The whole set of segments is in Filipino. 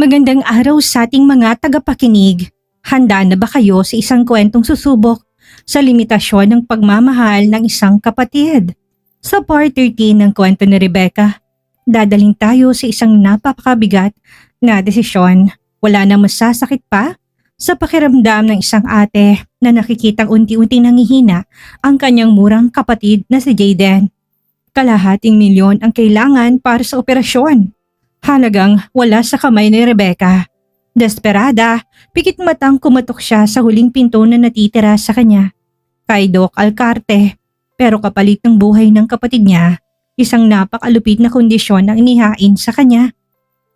Magandang araw sa ating mga tagapakinig. Handa na ba kayo sa isang kwentong susubok sa limitasyon ng pagmamahal ng isang kapatid? Sa part 13 ng kwento ni Rebecca, dadaling tayo sa isang napakabigat na desisyon. Wala na masasakit pa sa pakiramdam ng isang ate na nakikitang unti-unti nangihina ang kanyang murang kapatid na si Jayden. Kalahating milyon ang kailangan para sa operasyon. Halagang wala sa kamay ni Rebecca. Desperada, pikit matang kumatok siya sa huling pinto na natitira sa kanya. Kay Doc Alcarte. Pero kapalit ng buhay ng kapatid niya, isang napakalupit na kondisyon ang inihain sa kanya.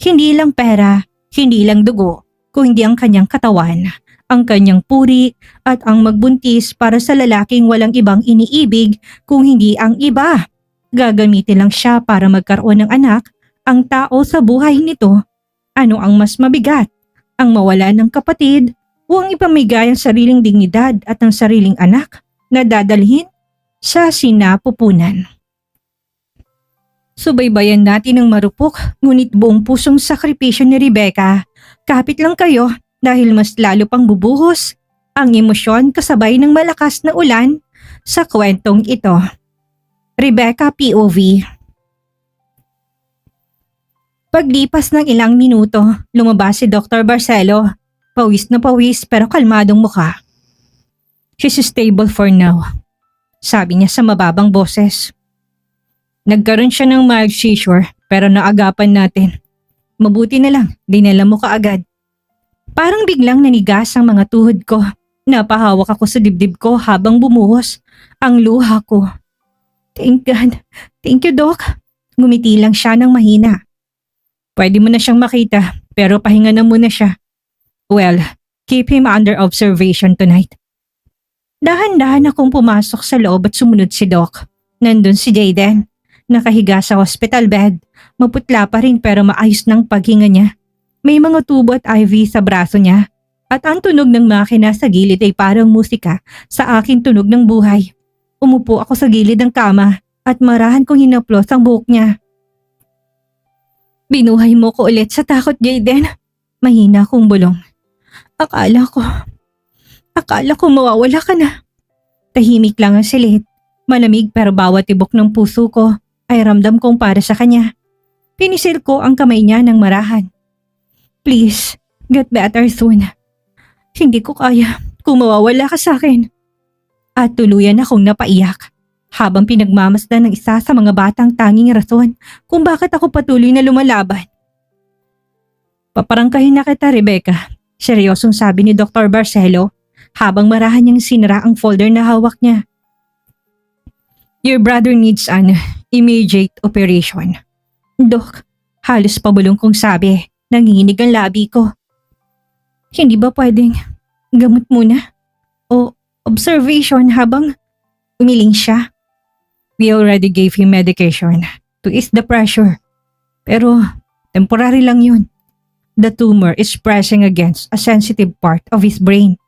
Hindi lang pera, hindi lang dugo, kundi ang kanyang katawan, ang kanyang puri at ang magbuntis para sa lalaking walang ibang iniibig kung hindi ang iba. Gagamitin lang siya para magkaroon ng anak. Ang tao sa buhay nito, ano ang mas mabigat? Ang mawala ng kapatid o ang ipamigay ang sariling dignidad at ang sariling anak na dadalhin sa sinapupunan? Subaybayan natin ang marupok ngunit buong pusong sakripisyo ni Rebecca. Kapit lang kayo dahil mas lalo pang bubuhos ang emosyon kasabay ng malakas na ulan sa kwentong ito. Rebecca POV. Paglipas ng ilang minuto, lumabas si Dr. Barcelo. Pawis na pawis pero kalmadong mukha. "She's stable for now," sabi niya sa mababang boses. "Nagkaroon siya ng mild seizure pero naagapan natin. Mabuti na lang, dinala mo kaagad." Parang biglang nanigas ang mga tuhod ko. Napahawak ako sa dibdib ko habang bumuhos ang luha ko. "Thank God. Thank you, Doc." Ngumiti lang siya ng mahina. "Pwede mo na siyang makita pero pahinga na muna siya. Well, keep him under observation tonight." Dahan-dahan akong pumasok sa loob at sumunod si Doc. Nandun si Jayden, nakahiga sa hospital bed. Maputla pa rin pero maayos ng paghinga niya. May mga tubo at IV sa braso niya. At ang tunog ng makina sa gilid ay parang musika sa aking tunog ng buhay. Umupo ako sa gilid ng kama at marahan kong hinaplos ang buhok niya. "Binuhay mo ko ulit sa takot, Jayden." Mahina kong bulong. Akala ko mawawala ka na." Tahimik lang ang silid. Malamig pero bawat tibok ng puso ko ay ramdam kong para sa kanya. Pinisil ko ang kamay niya ng marahan. "Please, get better soon. Hindi ko kaya kung mawawala ka sa akin." At tuluyan akong napaiyak. Habang pinagmamasdan ng isa sa mga batang tanging rason kung bakit ako patuloy na lumalaban. "Paparangkahin na kita, Rebecca," seryosong sabi ni Dr. Barcelo habang marahan niyang sinara ang folder na hawak niya. "Your brother needs an immediate operation." "Doc," halos pabulong kong sabi, nanginginig ang labi ko. "Hindi ba pwedeng gamot muna? O observation habang..." Umiling siya. "We already gave him medication to ease the pressure. Pero temporary lang yun. The tumor is pressing against a sensitive part of his brain.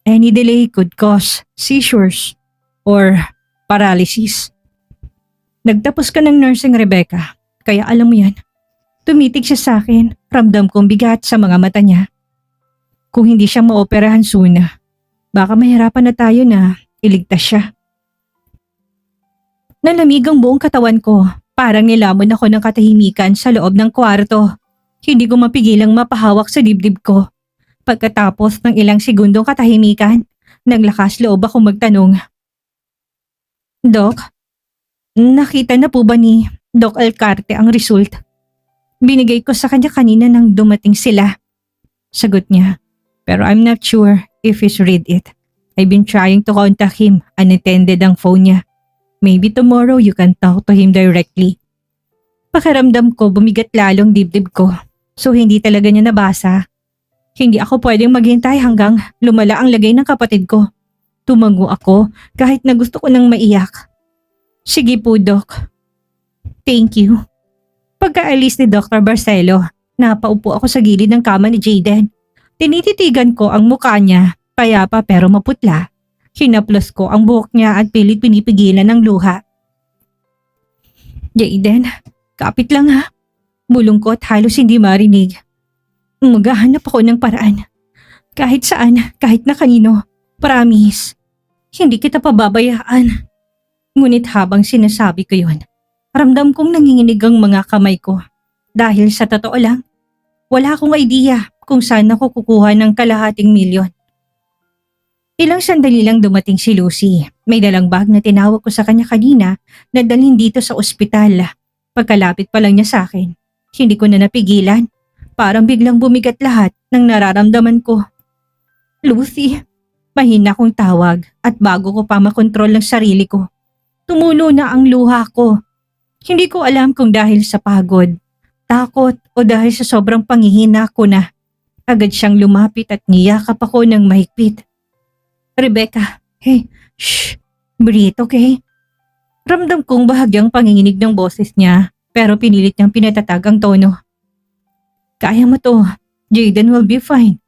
Any delay could cause seizures or paralysis." Nagtapos ka ng nursing, Rebecca, kaya alam mo yan. Tumitig siya sa akin, ramdam kong bigat sa mga mata niya. Kung hindi siya maoperahan soon, baka mahirapan na tayo na iligtas siya. Nalamig ang buong katawan ko, parang nilamon ako ng katahimikan sa loob ng kwarto. Hindi ko mapigilang mapahawak sa dibdib ko. Pagkatapos ng ilang segundong katahimikan, naglakas loob akong magtanong. "Doc, nakita na po ba ni Doc Alcarte ang result? Binigay ko sa kanya kanina nang dumating sila." Sagot niya, "Pero I'm not sure if he's read it. I've been trying to contact him, unattended ang phone niya. Maybe tomorrow you can talk to him directly." Pakiramdam ko bumigat lalong dibdib ko, so hindi talaga niya nabasa. Hindi ako pwedeng maghintay hanggang lumala ang lagay ng kapatid ko. Tumango ako kahit na gusto ko nang maiyak. "Sige po, Doc." "Thank you." Pagkaalis ni Dr. Barcelo, napaupo ako sa gilid ng kama ni Jayden. Tinititigan ko ang mukha niya, payapa pero maputla. Hinaplos ko ang buhok niya at pilit pinipigilan ng luha. "Jayden, kapit lang ha." Bulong ko at halos hindi marinig. Maghahanap ako ng paraan. Kahit saan, kahit na kanino. Promise. Hindi kita pababayaan. Ngunit habang sinasabi ko yon, ramdam kong nanginginig ang mga kamay ko. Dahil sa totoo lang, wala akong idea kung saan ako kukuha ng kalahating milyon. Ilang sandali lang dumating si Lucy. May dalang bag na tinawag ko sa kanya kanina na dalhin dito sa ospital. Pagkalapit pa lang niya sa akin, hindi ko na napigilan. Parang biglang bumigat lahat ng nararamdaman ko. Lucy, mahina kong tawag at bago ko pa makontrol ang sarili ko, tumulo na ang luha ko. Hindi ko alam kung dahil sa pagod, takot o dahil sa sobrang panghihina ko na. Agad siyang lumapit at niyakap ako ng mahigpit. Rebecca, hey, shh, breathe, okay? Ramdam kong bahagyang panginginig ng boses niya pero pinilit niyang pinatatag ang tono. Kaya mo to, Jaden will be fine.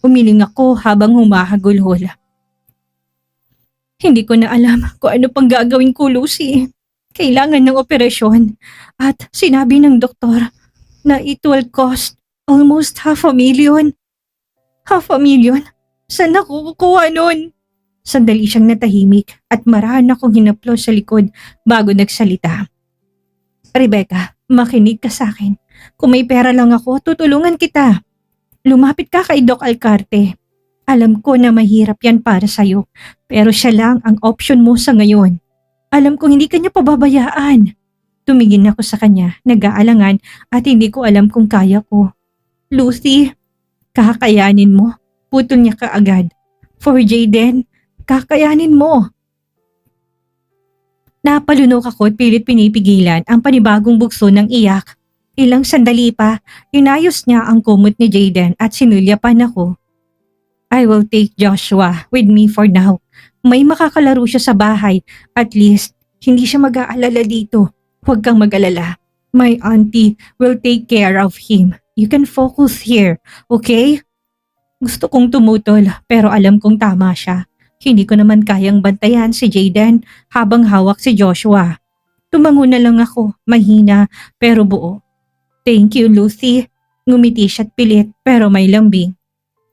Umiling ako habang humahagulhol. Hindi ko na alam kung ano pang gagawin ko, Lucy. Kailangan ng operasyon at sinabi ng doktor na it will cost almost $500,000. $500,000? Saan ako kukuha nun? Sandali siyang natahimik at marahan akong hinaplos sa likod bago nagsalita. Rebecca, makinig ka sa akin. Kung may pera lang ako, tutulungan kita. Lumapit ka kay Doc Alcarte. Alam ko na mahirap yan para sa'yo, pero siya lang ang option mo sa ngayon. Alam kong hindi kanya pababayaan. Tumingin ako sa kanya, nag-aalangan at hindi ko alam kung kaya ko. Lucy, kakayanin mo. Putol niya kaagad. For Jaden, kakayanin mo. Napalunok ako at pilit pinipigilan ang panibagong bugso ng iyak. Ilang sandali pa, inayos niya ang kumot ni Jaden at sinulyapan ako. I will take Joshua with me for now. May makakalaro siya sa bahay. At least, hindi siya mag-aalala dito. Huwag kang mag-alala. My auntie will take care of him. You can focus here, okay? Gusto kong tumutol pero alam kong tama siya. Hindi ko naman kayang bantayan si Jaden habang hawak si Joshua. Tumango na lang ako, mahina pero buo. Thank you, Lucy. Ngumiti siya't pilit pero may lambing.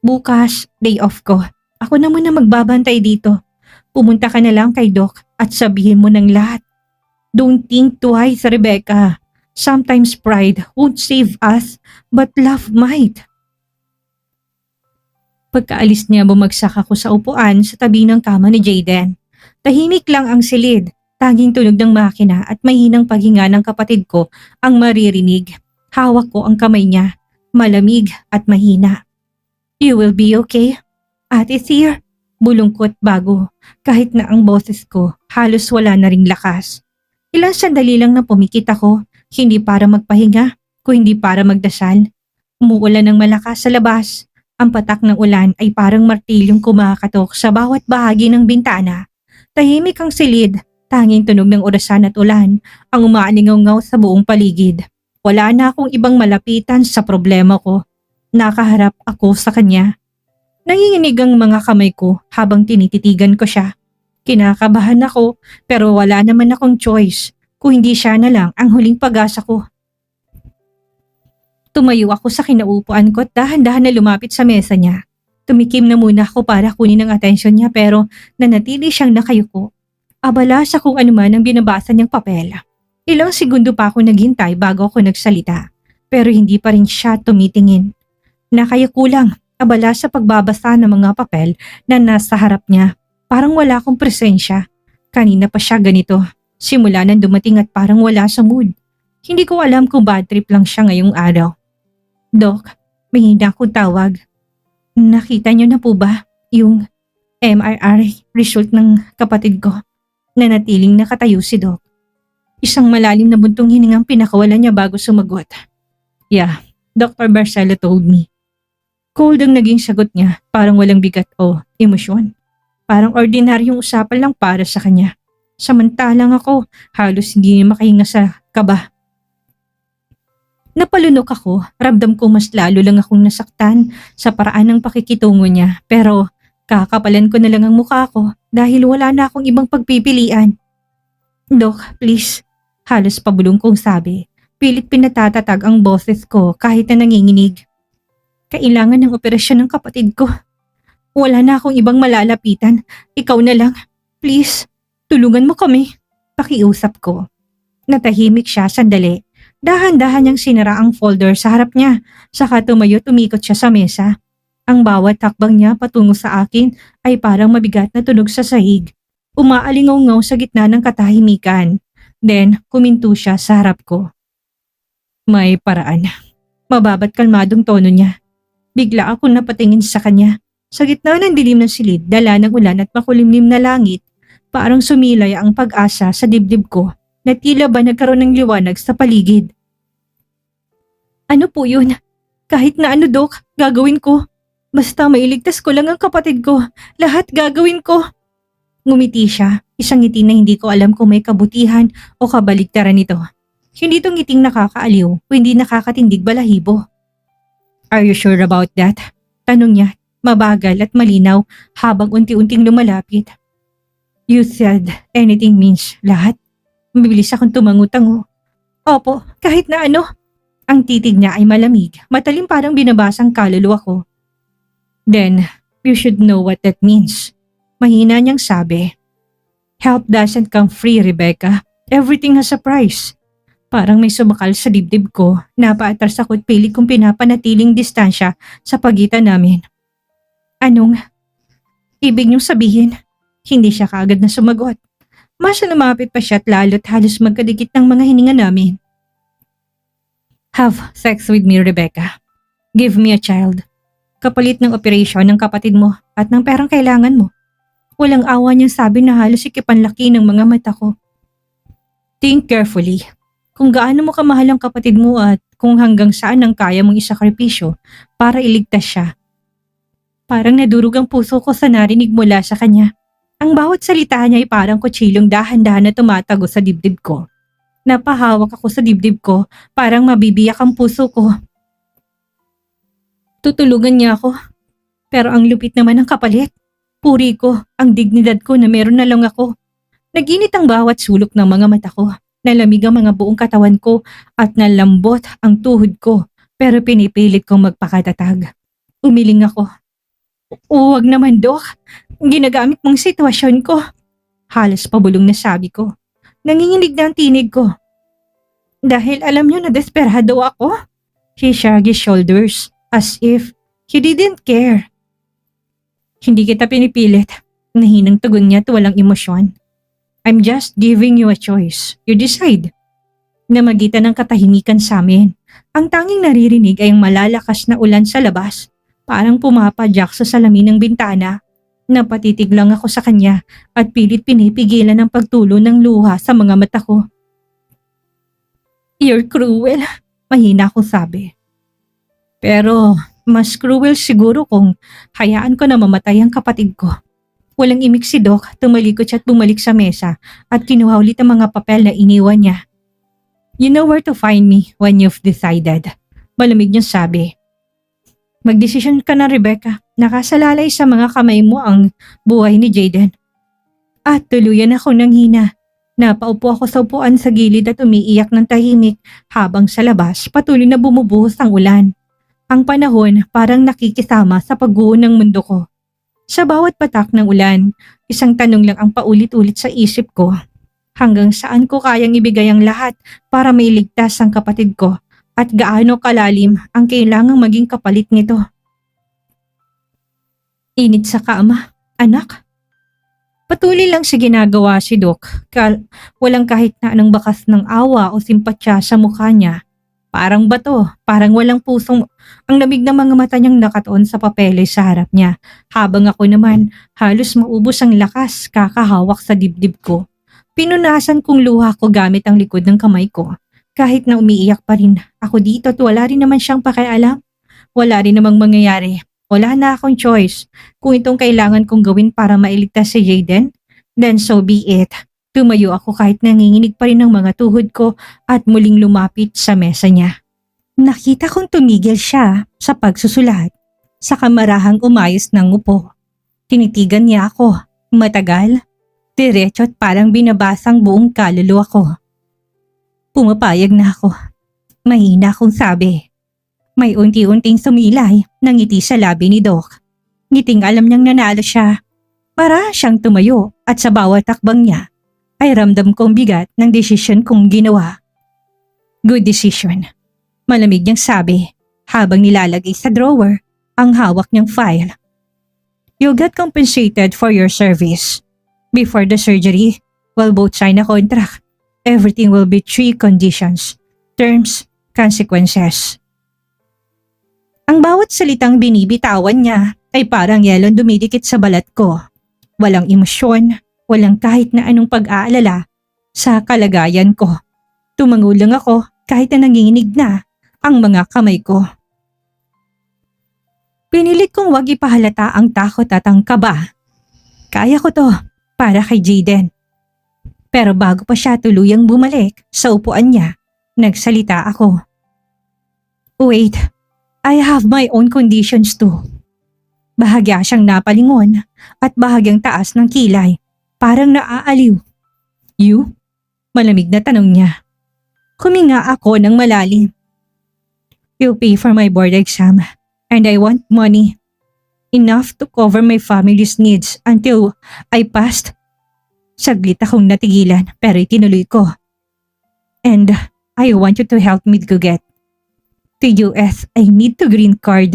Bukas, day off ko. Ako na muna magbabantay dito. Pumunta ka na lang kay Doc at sabihin mo ng lahat. Don't think twice, Rebecca. Sometimes pride won't save us, but love might. Pagkaalis niya, bumagsak ako sa upuan sa tabi ng kama ni Jaden. Tahimik lang ang silid, tanging tunog ng makina at mahinang paghinga ng kapatid ko ang maririnig. Hawak ko ang kamay niya, malamig at mahina. You will be okay? Ate here? Bulungkot bago, kahit na ang boses ko halos wala na ring lakas. Ilang sandali lang na pumikit ako, hindi para magpahinga, kundi para magdasal. Umuulan ng malakas sa labas. Ang patak ng ulan ay parang martilyong kumakatok sa bawat bahagi ng bintana. Tahimik ang silid, tanging tunog ng orasan at ulan ang umaaningaw-ngaw sa buong paligid. Wala na akong ibang malapitan sa problema ko. Nakaharap ako sa kanya. Nanginginig ang mga kamay ko habang tinititigan ko siya. Kinakabahan ako pero wala naman akong choice kung hindi siya na lang ang huling pag-asa ko. Tumayo ako sa kinaupuan ko at dahan-dahan na lumapit sa mesa niya. Tumikim na muna ako para kunin ang atensyon niya pero nanatili siyang nakayuko. Abala sa kung anuman ang binabasa niyang papel. Ilang segundo pa ako naghintay bago ako nagsalita pero hindi pa rin siya tumitingin. Nakayuko lang, abala sa pagbabasa ng mga papel na nasa harap niya. Parang wala akong presensya. Kanina pa siya ganito. Simula nang dumating at parang wala sa mood. Hindi ko alam kung bad trip lang siya ngayong araw. Doc, may hindi akong tawag. Nakita niyo na po ba yung MRI result ng kapatid ko? Nanatiling nakatayo si Doc. Isang malalim na buntong hiningang pinakawalan niya bago sumagot. Yeah, Dr. Barcelo told me. Cold ang naging sagot niya, parang walang bigat o emosyon. Parang ordinaryong usapan lang para sa kanya. Samantalang ako, halos hindi niya makahinga sa kaba. Napalunok ako, ramdam ko mas lalo lang akong nasaktan sa paraan ng pakikitungo niya pero kakapalan ko na lang ang mukha ko dahil wala na akong ibang pagpipilian. Doc, please. Halos pabulong kong sabi. Pilit pinatatatag ang boses ko kahit na nanginginig. Kailangan ng operasyon ng kapatid ko. Wala na akong ibang malalapitan. Ikaw na lang. Please, tulungan mo kami. Pakiusap ko. Natahimik siya sandali. Dahan-dahan niyang sinara ang folder sa harap niya. Saka tumayo umikot siya sa mesa. Ang bawat takbang niya patungo sa akin ay parang mabigat na tunog sa sahig. Umaalingaw-ngaw sa gitna ng katahimikan. Then, kuminto siya sa harap ko. May paraan. Mababa't kalmadong tono niya. Bigla akong napatingin sa kanya. Sa gitna ng dilim ng silid, dala ng ulan at makulimlim na langit, parang sumilay ang pag-asa sa dibdib ko na tila ba nagkaroon ng liwanag sa paligid. Ano po yun? Kahit na ano, Dok, gagawin ko. Basta mailigtas ko lang ang kapatid ko. Lahat gagawin ko. Ngumiti siya, isang ngiti na hindi ko alam kung may kabutihan o kabaligtaran nito. Hindi itong ngiting nakakaaliw o hindi nakakatindig balahibo. Are you sure about that? Tanong niya, mabagal at malinaw habang unti-unting lumalapit. You said anything means lahat? Mabilis akong tumango-tango. Opo, kahit na ano. Ang titig niya ay malamig, matalim parang binabasang kaluluwa ko. Then, you should know what that means. Mahina niyang sabi. Help doesn't come free, Rebecca. Everything has a price. Parang may sumakal sa dibdib ko, napaatras ako at pilit kong pinapanatiling distansya sa pagitan namin. Anong ibig niyong sabihin? Hindi siya kaagad na sumagot. Mas lumapit pa siya at lalo't halos magkadikit ng mga hininga namin. Have sex with me, Rebecca. Give me a child. Kapalit ng operasyon ng kapatid mo at ng perang kailangan mo. Walang awa niyang sabi na halos ikipanlaki ng mga mata ko. Think carefully. Kung gaano mo kamahal ang kapatid mo at kung hanggang saan ang kaya mong isakripisyo para iligtas siya. Parang nadurog ang puso ko sa narinig mula sa kanya. Ang bawat salita niya ay parang kutsilong dahan-dahan na tumatago sa dibdib ko. Napahawak ako sa dibdib ko, parang mabibiyak ang puso ko. Tutulungan niya ako. Pero ang lupit naman ng kapalit. Puri ko, ang dignidad ko na meron na lang ako. Naginit ang bawat sulok ng mga mata ko. Nalamig ang mga buong katawan ko at nalambot ang tuhod ko. Pero pinipilit kong magpakatatag. Umiling ako. Huwag naman, Dok. Ginagamit mong sitwasyon ko. Halos pabulong na sabi ko. Nanginginig na ang tinig ko. Dahil alam niyo na desperado ako. He shrugged his shoulders as if he didn't care. Hindi kita pinipilit. Nahinang tugon niya at walang emosyon. I'm just giving you a choice. You decide. Namagitan ng katahimikan sa amin. Ang tanging naririnig ay ang malalakas na ulan sa labas. Parang pumapadyak sa salamin ng bintana. Napatitig lang ako sa kanya at pilit pinipigilan ang pagtulo ng luha sa mga mata ko. You're cruel, mahina akong sabi. Pero mas cruel siguro kung hayaan ko na mamatay ang kapatid ko. Walang imik si Doc, tumalikod siya at bumalik sa mesa at kinuha ulit ang mga papel na iniwan niya. You know where to find me when you've decided. Malamig niyang sabi. Magdesisyon ka na, Rebecca. Nakasalalay sa mga kamay mo ang buhay ni Jaden. At tuluyan ako ng hina. Napaupo ako sa upuan sa gilid at umiiyak ng tahimik habang sa labas patuloy na bumubuhos ang ulan. Ang panahon parang nakikisama sa pagguho ng mundo ko. Sa bawat patak ng ulan, isang tanong lang ang paulit-ulit sa isip ko. Hanggang saan ko kayang ibigay ang lahat para mailigtas ang kapatid ko? At gaano kalalim ang kailangang maging kapalit nito. Init sa kama, anak. Patuloy lang sa ginagawa si Doc. Walang kahit na anong bakas ng awa o simpatya sa mukha niya. Parang bato, parang walang pusong. Ang lamig ng mga mata niyang nakatuon sa papeles sa harap niya. Habang ako naman, halos maubos ang lakas kakahawak sa dibdib ko. Pinunasan kong luha ko gamit ang likod ng kamay ko. Kahit na umiiyak pa rin ako dito at wala rin naman siyang pakialam. Wala rin namang mangyayari. Wala na akong choice. Kung itong kailangan kong gawin para mailigtas si Jaden, then so be it. Tumayo ako kahit nanginginig pa rin ang mga tuhod ko at muling lumapit sa mesa niya. Nakita kong tumigil siya sa pagsusulat. Sa kamarahang umayos ng upo. Tinitigan niya ako. Matagal, diretso at parang binabasang buong kaluluwa ko. Pumapayag na ako. Mahina akong sabi. May unti-unting sumilay ng ngiti sa labi ni Doc. Ngiting alam niyang nanalo siya. Para siyang tumayo at sa bawat takbang niya ay ramdam kong bigat ng desisyon kong ginawa. Good decision. Malamig niyang sabi habang nilalagay sa drawer ang hawak niyang file. You'll get compensated for your service. Before the surgery, we'll both sign a contract. Everything will be 3 conditions, terms, consequences. Ang bawat salitang binibitawan niya ay parang yelong dumidikit sa balat ko. Walang emosyon, walang kahit na anong pag-aalala sa kalagayan ko. Tumango lang ako kahit na nanginginig na ang mga kamay ko. Pinilit kong wag ipahalata ang takot at ang kaba. Kaya ko to para kay Jayden. Pero bago pa siya tuluyang bumalik sa upuan niya, nagsalita ako. Wait, I have my own conditions too. Bahagya siyang napalingon at bahagyang taas ng kilay, parang naaaliw. You? Malamig na tanong niya. Huminga ako ng malalim. You pay for my board exam and I want money. Enough to cover my family's needs until I passed. Saglit akong natigilan pero itinuloy ko. And I want you to help me to get to US. I need to green card.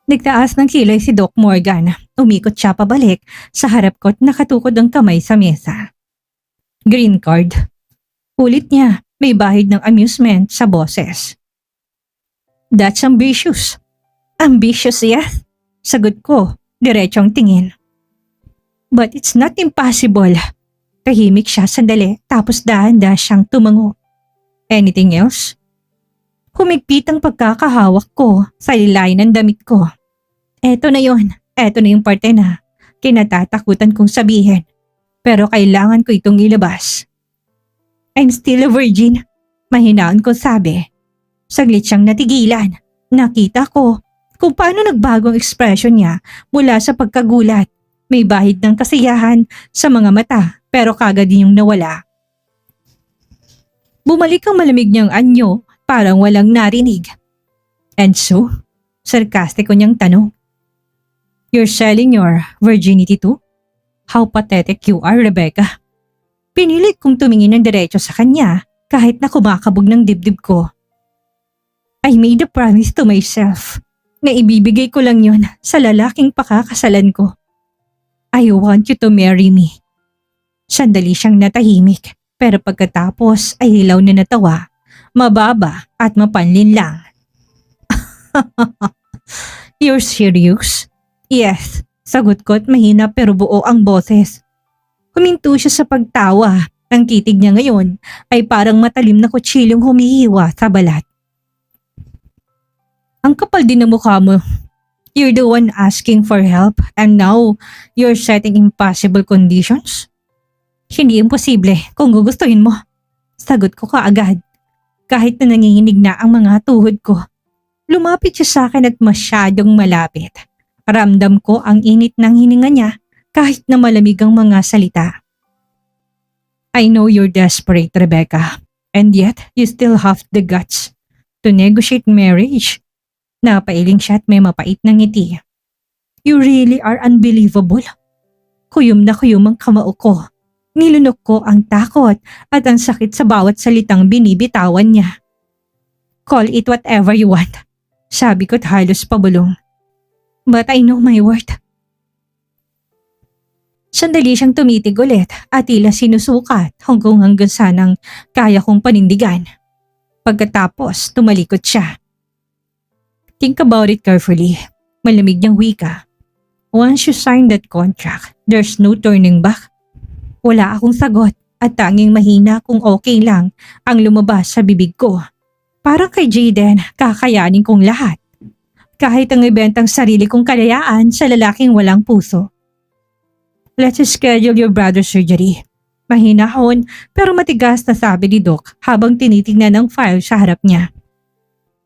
Nagtaas ng kilay si Doc Morgan. Umikot siya pabalik sa harap ko at nakatukod ang kamay sa mesa. Green card. Ulit niya, may bahid ng amusement sa boses. That's ambitious. Ambitious, yes? Sagot ko, diretsong tingin. But it's not impossible. Tahimik siya sandali tapos dahan-dahan siyang tumango. Anything else? Humigpit ang pagkakahawak ko sa lilay ng damit ko. Eto na yon, eto na yung parte na kinatatakutan kong sabihin. Pero kailangan ko itong ilabas. I'm still a virgin, mahinaon ko sabi. Saglit siyang natigilan. Nakita ko kung paano nagbago ang ekspresyon niya mula sa pagkagulat. May bahid ng kasiyahan sa mga mata pero kagad yung nawala. Bumalik ang malamig niyang anyo. Parang walang narinig. And so, sarkastiko niyang tanong. You're selling your virginity too? How pathetic you are, Rebecca. Pinilit kong tumingin ng diretso sa kanya kahit na kumakabog ng dibdib ko. I made a promise to myself na ibibigay ko lang yon sa lalaking pakakasalan ko. I want you to marry me. Sandali siyang natahimik pero pagkatapos ay hilaw na natawa. Mababa at mapanlin lang. You're serious? Yes, sagot ko at mahina pero buo ang boses. Huminto siya sa pagtawa. Ang titig niya ngayon ay parang matalim na kutsilyong humihiwa sa balat. Ang kapal din ng mukha mo. You're the one asking for help and now you're setting impossible conditions? Hindi imposible kung gugustuhin mo. Sagot ko kaagad. Kahit na nanginginig na ang mga tuhod ko. Lumapit siya sa akin at masyadong malapit. Ramdam ko ang init ng hininga niya kahit na malamig ang mga salita. I know you're desperate, Rebecca. And yet, you still have the guts to negotiate marriage. Napailing siya at may mapait na ngiti. You really are unbelievable. Kuyom na kuyom ang kamao ko. Nilunok ko ang takot at ang sakit sa bawat salitang binibitawan niya. Call it whatever you want, sabi ko't halos pabulong. But I know my worth. Sandali siyang tumitig ulit at tila sinusukat hanggang sanang kaya kong panindigan. Pagkatapos tumalikod siya. Think about it carefully. Malamig niyang wika. Once you sign that contract, there's no turning back. Wala akong sagot at tanging mahina kung okay lang ang lumabas sa bibig ko. Parang kay Jayden, kakayanin kong lahat. Kahit ang ibentang sarili kong kalayaan sa lalaking walang puso. Let's schedule your brother's surgery. Mahinahon pero matigas na sabi ni Doc habang tinitingnan ang file sa harap niya.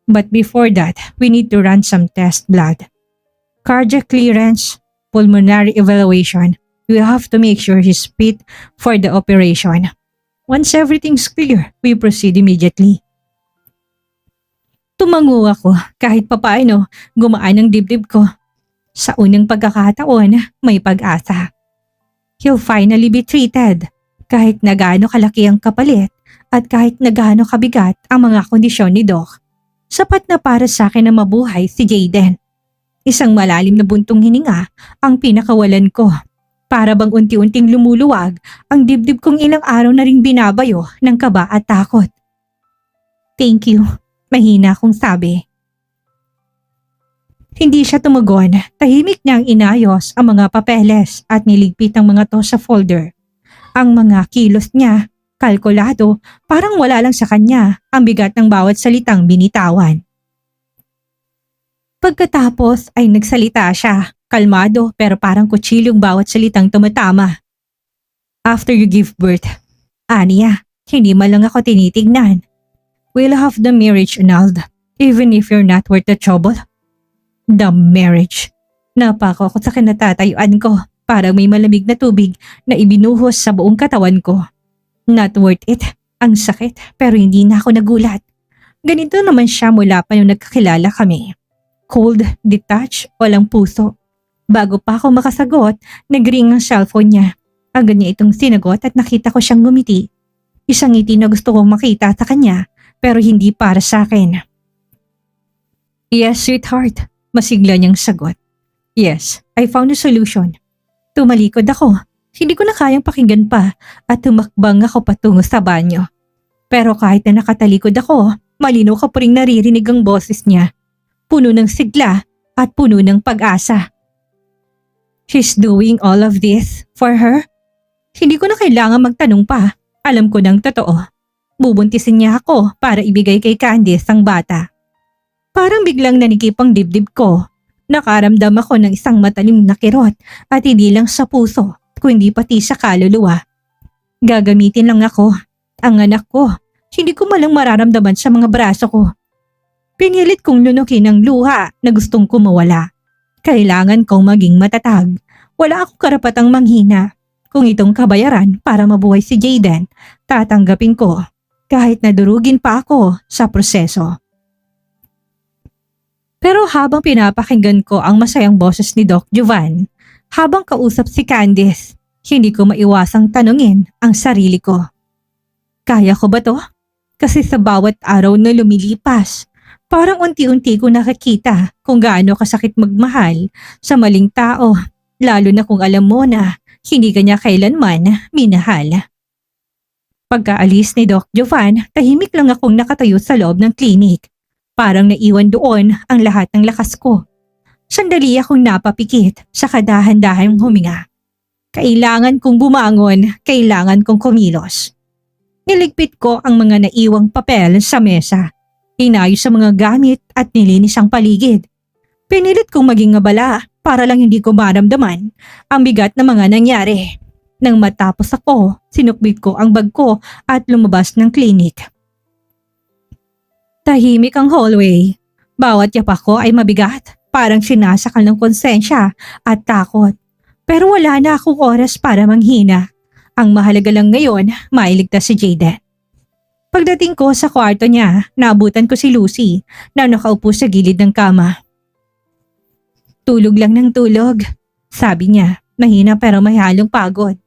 But before that, we need to run some test blood. Cardiac clearance, pulmonary evaluation. We have to make sure he's fit for the operation. Once everything's clear, we proceed immediately. Tumango ako kahit papaano gumaan ang dibdib ko. Sa unang pagkakataon, may pag-asa. He'll finally be treated kahit na gaano kalaki ang kapalit at kahit na gaano kabigat ang mga kondisyon ni Doc. Sapat na para sa akin na mabuhay si Jayden. Isang malalim na buntong hininga ang pinakawalan ko. Para bang unti-unting lumuluwag ang dibdib kong ilang araw na ring binabayo ng kaba at takot. Thank you, mahina akong sabi. Hindi siya tumugon, tahimik niyang inayos ang mga papeles at niligpit ang mga to sa folder. Ang mga kilos niya, kalkulado, parang wala lang sa kanya ang bigat ng bawat salitang binitawan. Pagkatapos ay nagsalita siya, kalmado pero parang kutsilyong bawat salitang tumatama. After you give birth, Anya, hindi man lang ako tinitignan. We'll have the marriage annulled, even if you're not worth the trouble. The marriage. Napako ako sa kinatatayuan ko, parang may malamig na tubig na ibinuhos sa buong katawan ko. Not worth it. Ang sakit, pero hindi na ako nagulat. Ganito naman siya mula pa nung nagkakilala kami. Cold, detached, walang puso. Bago pa ako makasagot, nag-ring ang cellphone niya. Agad niya itong sinagot at nakita ko siyang ngumiti. Isang ngiti na gusto kong makita sa kanya, pero hindi para sa akin. Yes, sweetheart. Masigla niyang sagot. Yes, I found a solution. Tumalikod ako. Hindi ko na kayang pakinggan pa at tumakbang ako patungo sa banyo. Pero kahit na nakatalikod ako, malinaw ko pa rin naririnig ang boses niya. Puno ng sigla at puno ng pag-asa. She's doing all of this for her? Hindi ko na kailangan magtanong pa. Alam ko ng totoo. Bubuntisin niya ako para ibigay kay Candice ang bata. Parang biglang nanikip ang dibdib ko. Nakaramdam ako ng isang matalim na kirot at hindi lang sa puso, kundi pati sa kaluluwa. Gagamitin lang ako, ang anak ko. Hindi ko malang mararamdaman sa mga braso ko. Pinilit kong lunukin ang luha na gustong kumawala. Kailangan kong maging matatag. Wala akong karapatang manghina. Kung itong kabayaran para mabuhay si Jayden, tatanggapin ko kahit nadurugin pa ako sa proseso. Pero habang pinapakinggan ko ang masayang boses ni Doc Jovan, habang kausap si Candice, hindi ko maiwasang tanungin ang sarili ko. Kaya ko ba to? Kasi sa bawat araw na lumilipas, parang unti-unti ko nakikita kung gaano kasakit magmahal sa maling tao, lalo na kung alam mo na hindi ka niya kailanman minahal. Pagkaalis ni Doc Jovan, tahimik lang akong nakatayo sa loob ng klinik. Parang naiwan doon ang lahat ng lakas ko. Sandali akong napapikit sa kadahan-dahang huminga. Kailangan kong bumangon, kailangan kong kumilos. Niligpit ko ang mga naiwang papel sa mesa. Inayos sa mga gamit at nilinis ang paligid. Pinilit kong maging abala para lang hindi ko maramdaman ang bigat na mga nangyari. Nang matapos ako, sinukbit ko ang bag ko at lumabas ng klinik. Tahimik ang hallway. Bawat yapak ko ay mabigat, parang sinasakal ng konsensya at takot. Pero wala na akong oras para manghina. Ang mahalaga lang ngayon, mailigtas si Jayden. Pagdating ko sa kwarto niya, naabutan ko si Lucy na nakaupo sa gilid ng kama. Tulog lang ng tulog, sabi niya, mahina pero may halong pagod.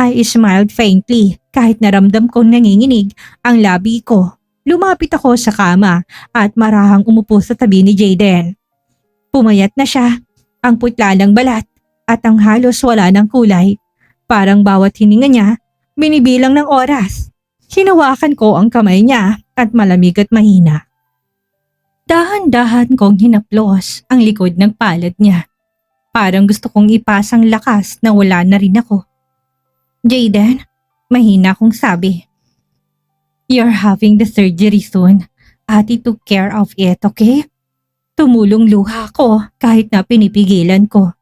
I smiled faintly kahit naramdam kong nanginginig ang labi ko. Lumapit ako sa kama at marahang umupo sa tabi ni Jayden. Pumayat na siya, ang putla ng balat at ang halos wala ng kulay. Parang bawat hininga niya, binibilang ng oras. Hinawakan ko ang kamay niya at malamig at mahina. Dahan-dahan kong hinaplos ang likod ng palad niya. Parang gusto kong ipasang lakas na wala na rin ako. Jayden, mahina kong sabi. You're having the surgery soon. Ate took care of it, okay? Tumulong luha ko kahit na pinipigilan ko.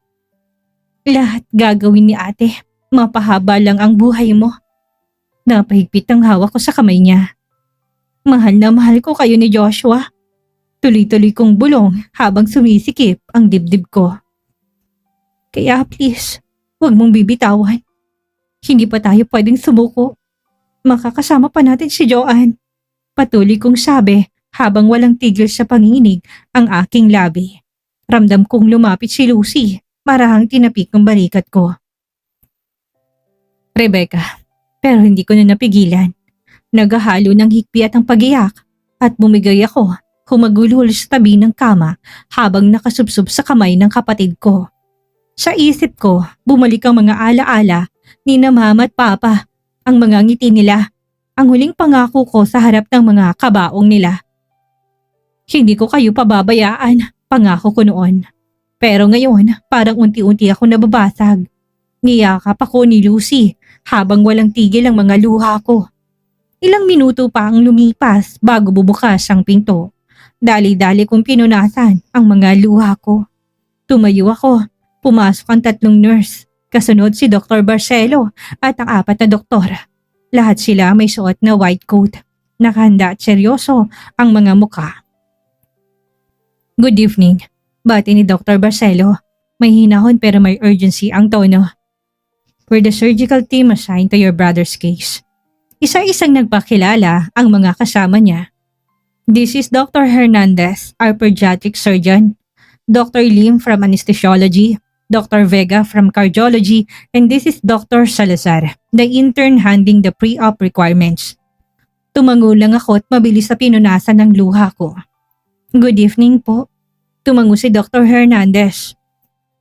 Lahat gagawin ni ate. Mapahaba lang ang buhay mo. Napahigpit ang hawak ko sa kamay niya. Mahal na mahal ko kayo ni Joshua. Tuloy-tuloy kong bulong habang sumisikip ang dibdib ko. Kaya please, huwag mong bibitawan. Hindi pa tayo pwedeng sumuko. Makakasama pa natin si Joanne. Patuloy kong sabi habang walang tigil sa panginginig ang aking labi. Ramdam kong lumapit si Lucy, marahang tinapik ang balikat ko. Rebecca, pero hindi ko na napigilan. Naghahalo ng hikbi at ang pagiyak at bumigay ako, humagulhol sa tabi ng kama habang nakasubsob sa kamay ng kapatid ko. Sa isip ko, bumalik ang mga alaala ni na mama at papa, ang mga ngiti nila, ang huling pangako ko sa harap ng mga kabaong nila. Hindi ko kayo pababayaan, pangako ko noon. Pero ngayon, parang unti-unti ako nababasag. Niyakap ako ni Lucy habang walang tigil ang mga luha ko. Ilang minuto pa ang lumipas bago bubukas ang pinto. Dali-dali kong pinunasan ang mga luha ko. Tumayo ako, pumasok ang 3 nurse, kasunod si Dr. Barcelo at ang 4 na doktor. Lahat sila may suot na white coat. Nakahanda at seryoso ang mga mukha. Good evening, bati ni Dr. Barcelo. May hinahon pero may urgency ang tono. We're the surgical team assigned to your brother's case. Isa-isang nagpakilala ang mga kasama niya. This is Dr. Hernandez, our pediatric surgeon. Dr. Lim from anesthesiology, Dr. Vega from cardiology, and this is Dr. Salazar, the intern handling the pre-op requirements. Tumango lang ako at mabilis sa pinunasan ng luha ko. Good evening po. Tumango si Dr. Hernandez.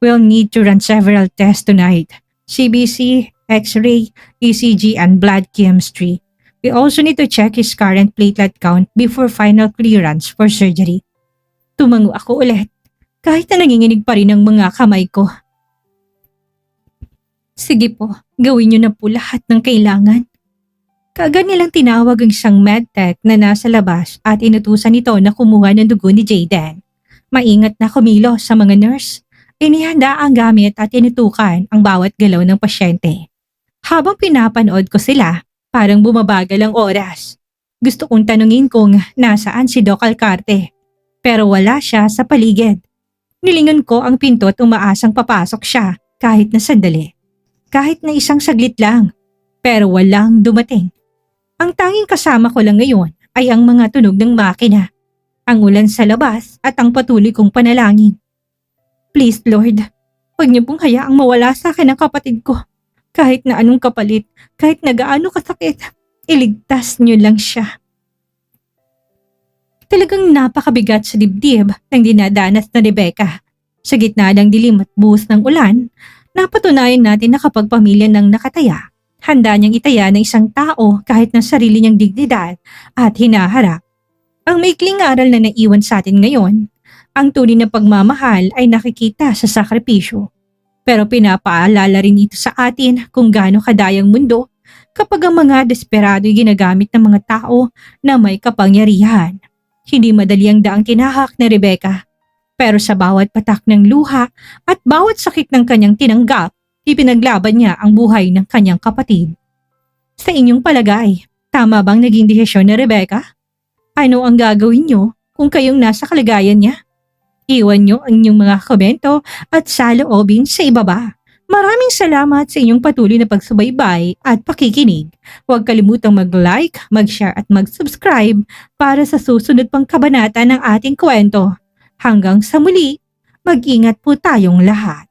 We'll need to run several tests tonight. CBC, X-ray, ECG, and blood chemistry. We also need to check his current platelet count before final clearance for surgery. Tumango ako ulit, kahit na nanginginig pa rin ang mga kamay ko. Sige po, gawin niyo na po lahat ng kailangan. Kaagad nilang tinawag ang isang medtech na nasa labas at inutusan ito na kumuha ng dugo ni Jayden. Maingat na kumilos sa mga nurse. Inihanda ang gamit at tinutukan ang bawat galaw ng pasyente. Habang pinapanood ko sila, parang bumabagal ang oras. Gusto kong tanungin kung nasaan si Doc Alcarte, pero wala siya sa paligid. Nilingon ko ang pinto at umaasang papasok siya kahit na sandali. Kahit na isang saglit lang, pero walang dumating. Ang tanging kasama ko lang ngayon ay ang mga tunog ng makina, ang ulan sa labas at ang patuloy kong panalangin. Please Lord, huwag niyo pong hayaang mawala sa akin ang kapatid ko. Kahit na anong kapalit, kahit na gaano kasakit, iligtas niyo lang siya. Talagang napakabigat sa dibdib ng dinadanas na Rebecca. Sa gitna ng dilim at buhos ng ulan, napatunayan natin na kapag pamilya ng nakataya, handa niyang itaya ng isang tao kahit ng sarili niyang dignidad at hinaharap. Ang maikling aral na naiwan sa atin ngayon, ang tunay na pagmamahal ay nakikita sa sakripisyo. Pero pinapaalala rin ito sa atin kung gaano kadayang mundo kapag ang mga desperado ay ginagamit ng mga tao na may kapangyarihan. Hindi madali ang daang tinahak ni Rebecca. Pero sa bawat patak ng luha at bawat sakit ng kanyang tinanggap, ipinaglaban niya ang buhay ng kanyang kapatid. Sa inyong palagay, tama bang naging desisyon ni Rebecca? Ano ang gagawin niyo kung kayong nasa kalagayan niya? Iwan niyo ang inyong mga komento at saloobin sa ibaba. Maraming salamat sa inyong patuloy na pagsubaybay at pakikinig. Huwag kalimutang mag-like, mag-share at mag-subscribe para sa susunod pang kabanata ng ating kwento. Hanggang sa muli, mag-ingat po tayong lahat.